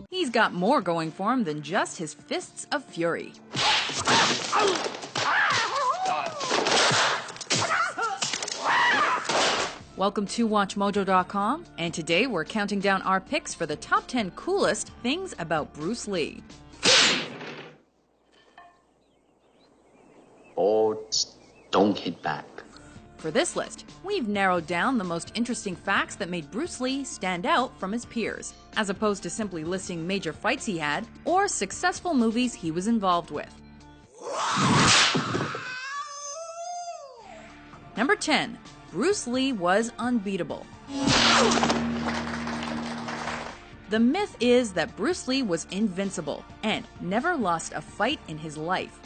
He's got more going for him than just his fists of fury. Welcome to WatchMojo.com, and today we're counting down our picks for the top 10 coolest things about Bruce Lee. Boards don't hit back. For this list, we've narrowed down the most interesting facts that made Bruce Lee stand out from his peers, as opposed to simply listing major fights he had or successful movies he was involved with. Number 10. Bruce Lee was unbeatable. The myth is that Bruce Lee was invincible and never lost a fight in his life.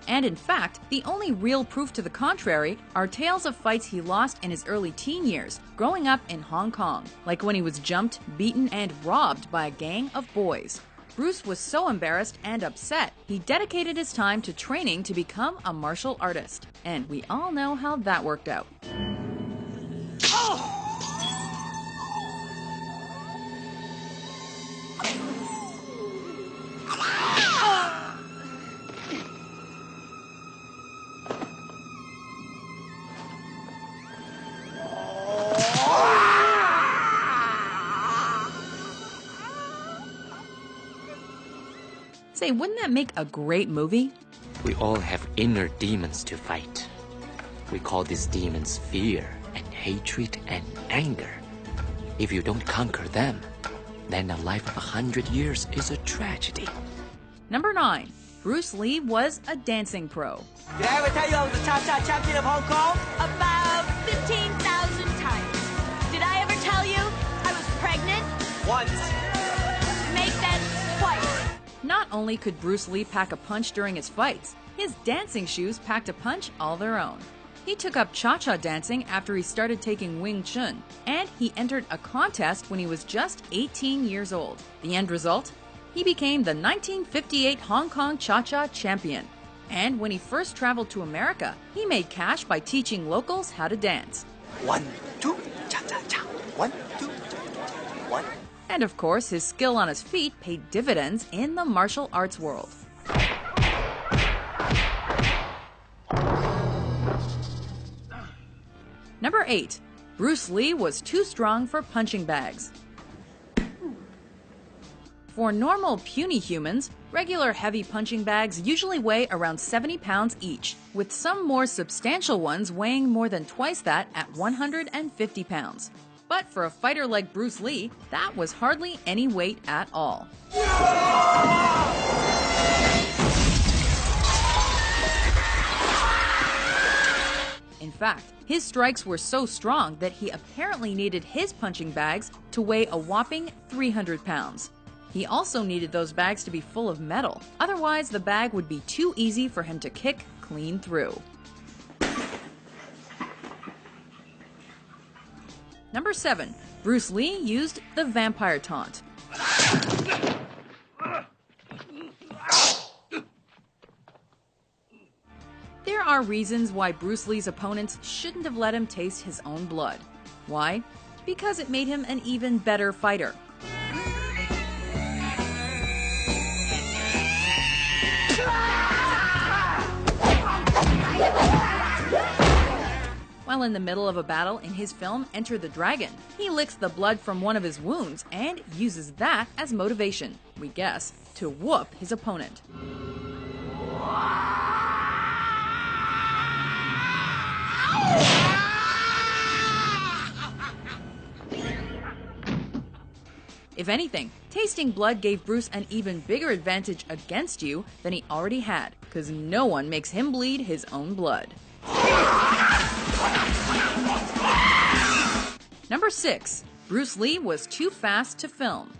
And in fact, the only real proof to the contrary are tales of fights he lost in his early teen years, growing up in Hong Kong, like when he was jumped, beaten, and robbed by a gang of boys. Bruce was so embarrassed and upset, he dedicated his time to training to become a martial artist. And we all know how that worked out. Say, wouldn't that make a great movie? We all have inner demons to fight. We call these demons fear and hatred and anger. If you don't conquer them, then a life of 100 years is a tragedy. Number 9. Bruce Lee was a dancing pro. Did I ever tell you I was the cha-cha champion of Hong Kong? About 15,000 times. Did I ever tell you I was pregnant? Once. Make that twice. Not only could Bruce Lee pack a punch during his fights, his dancing shoes packed a punch all their own. He took up cha-cha dancing after he started taking Wing Chun, and he entered a contest when he was just 18 years old. The end result? He became the 1958 Hong Kong Cha-Cha champion. And when he first traveled to America, he made cash by teaching locals how to dance. 1, 2, cha-cha-cha. 1, 2, 1. And of course, his skill on his feet paid dividends in the martial arts world. Number 8. Bruce Lee was too strong for punching bags. For normal puny humans, regular heavy punching bags usually weigh around 70 pounds each, with some more substantial ones weighing more than twice that at 150 pounds. But for a fighter like Bruce Lee, that was hardly any weight at all. In fact, his strikes were so strong that he apparently needed his punching bags to weigh a whopping 300 pounds. He also needed those bags to be full of metal, otherwise the bag would be too easy for him to kick clean through. Number 7. Bruce Lee used the vampire taunt. There are reasons why Bruce Lee's opponents shouldn't have let him taste his own blood. Why? Because it made him an even better fighter. While in the middle of a battle in his film Enter the Dragon, he licks the blood from one of his wounds and uses that as motivation, we guess, to whoop his opponent. If anything, tasting blood gave Bruce an even bigger advantage against you than he already had, because no one makes him bleed his own blood. Number 6. Bruce Lee was too fast to film.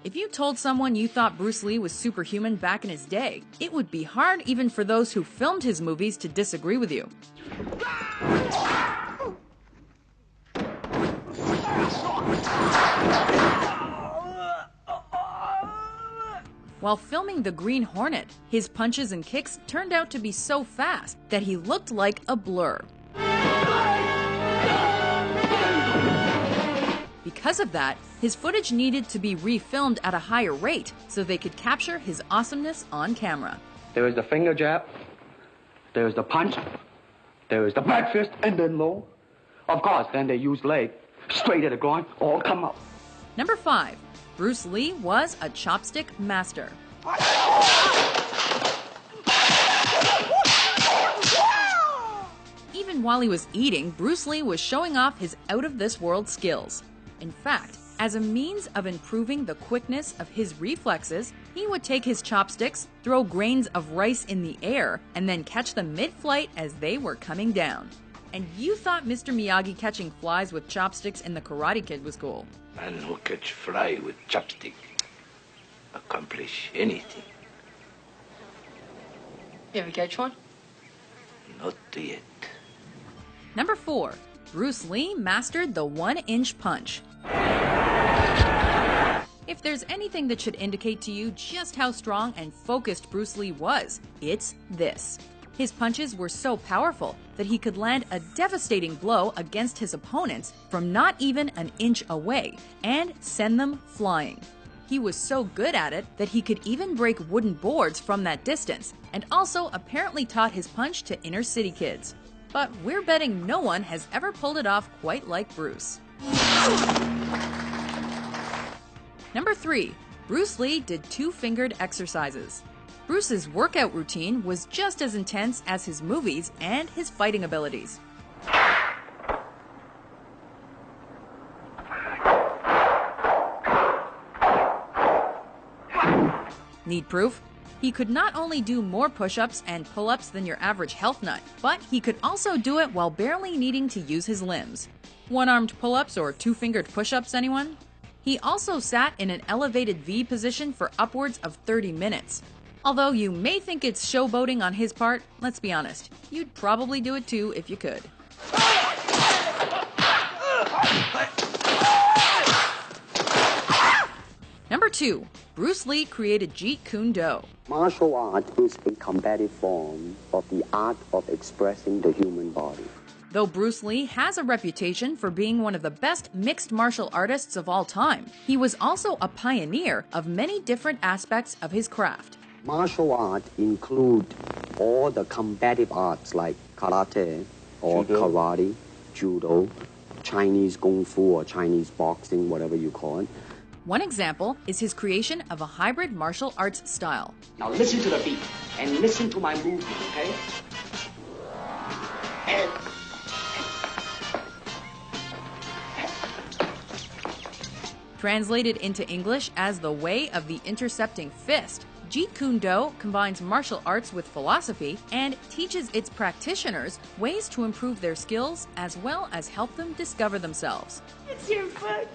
If you told someone you thought Bruce Lee was superhuman back in his day, it would be hard even for those who filmed his movies to disagree with you. While filming The Green Hornet, his punches and kicks turned out to be so fast that he looked like a blur. Because of that, his footage needed to be refilmed at a higher rate so they could capture his awesomeness on camera. There is the finger jab, there is the punch, there is the back fist, and then low. Of course, then they use leg, straight at the groin, all come up. Number 5. Bruce Lee was a chopstick master. Even while he was eating, Bruce Lee was showing off his out-of-this-world skills. In fact, as a means of improving the quickness of his reflexes, he would take his chopsticks, throw grains of rice in the air, and then catch them mid-flight as they were coming down. And you thought Mr. Miyagi catching flies with chopsticks in The Karate Kid was cool. Man who catch fly with chopstick accomplish anything. You ever catch one? Not yet. Number 4. Bruce Lee mastered the 1-inch punch. If there's anything that should indicate to you just how strong and focused Bruce Lee was, it's this. His punches were so powerful that he could land a devastating blow against his opponents from not even an inch away and send them flying. He was so good at it that he could even break wooden boards from that distance, and also apparently taught his punch to inner city kids. But we're betting no one has ever pulled it off quite like Bruce. Number 3. Bruce Lee did 2-fingered exercises. Bruce's workout routine was just as intense as his movies and his fighting abilities. Need proof? He could not only do more push-ups and pull-ups than your average health nut, but he could also do it while barely needing to use his limbs. One-armed pull-ups or 2-fingered push-ups, anyone? He also sat in an elevated V position for upwards of 30 minutes. Although you may think it's showboating on his part, let's be honest, you'd probably do it too if you could. Number 2. Bruce Lee created Jeet Kune Do. Martial art is a combative form of the art of expressing the human body. Though Bruce Lee has a reputation for being one of the best mixed martial artists of all time, he was also a pioneer of many different aspects of his craft. Martial art include all the combative arts like karate or karate, judo, Chinese kung fu or Chinese boxing, whatever you call it. One example is his creation of a hybrid martial arts style. Now listen to the beat and listen to my movement, okay? And Translated into English as the way of the intercepting fist, Jeet Kune Do combines martial arts with philosophy and teaches its practitioners ways to improve their skills as well as help them discover themselves. It's your book.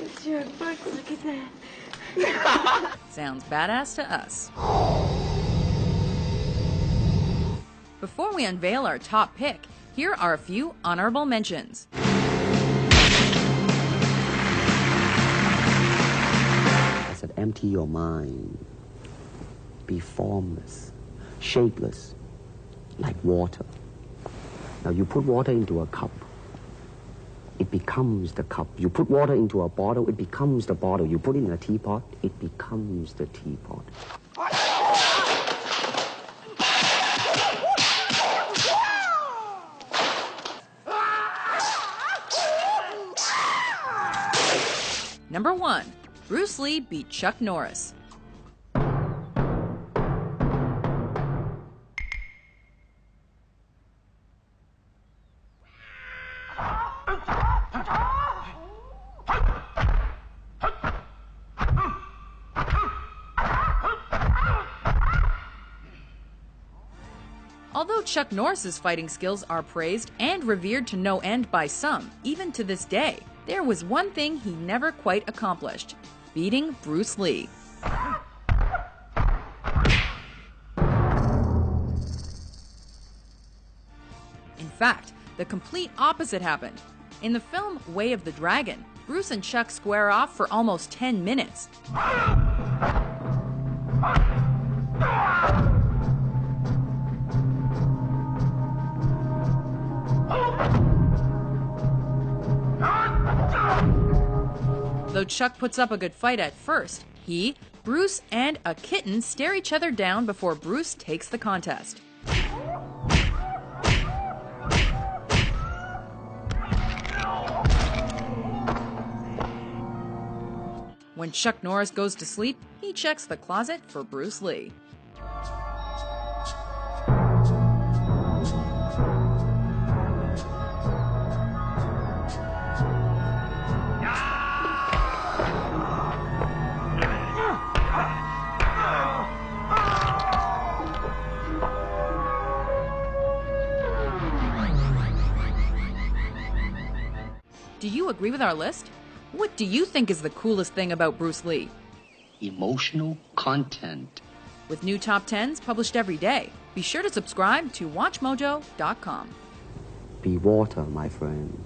It's your book. Look at that. Sounds badass to us. Before we unveil our top pick, here are a few honorable mentions. I said, empty your mind. Be formless, shapeless, like water. Now you put water into a cup, it becomes the cup. You put water into a bottle, it becomes the bottle. You put it in a teapot, it becomes the teapot. Number 1. Bruce Lee beat Chuck Norris. Although Chuck Norris's fighting skills are praised and revered to no end by some, even to this day, there was one thing he never quite accomplished: beating Bruce Lee. In fact, the complete opposite happened. In the film Way of the Dragon, Bruce and Chuck square off for almost 10 minutes. Though Chuck puts up a good fight at first, he, Bruce, and a kitten stare each other down before Bruce takes the contest. When Chuck Norris goes to sleep, he checks the closet for Bruce Lee. Do you agree with our list? What do you think is the coolest thing about Bruce Lee? Emotional content. With new top 10s published every day, be sure to subscribe to WatchMojo.com. Be water, my friend.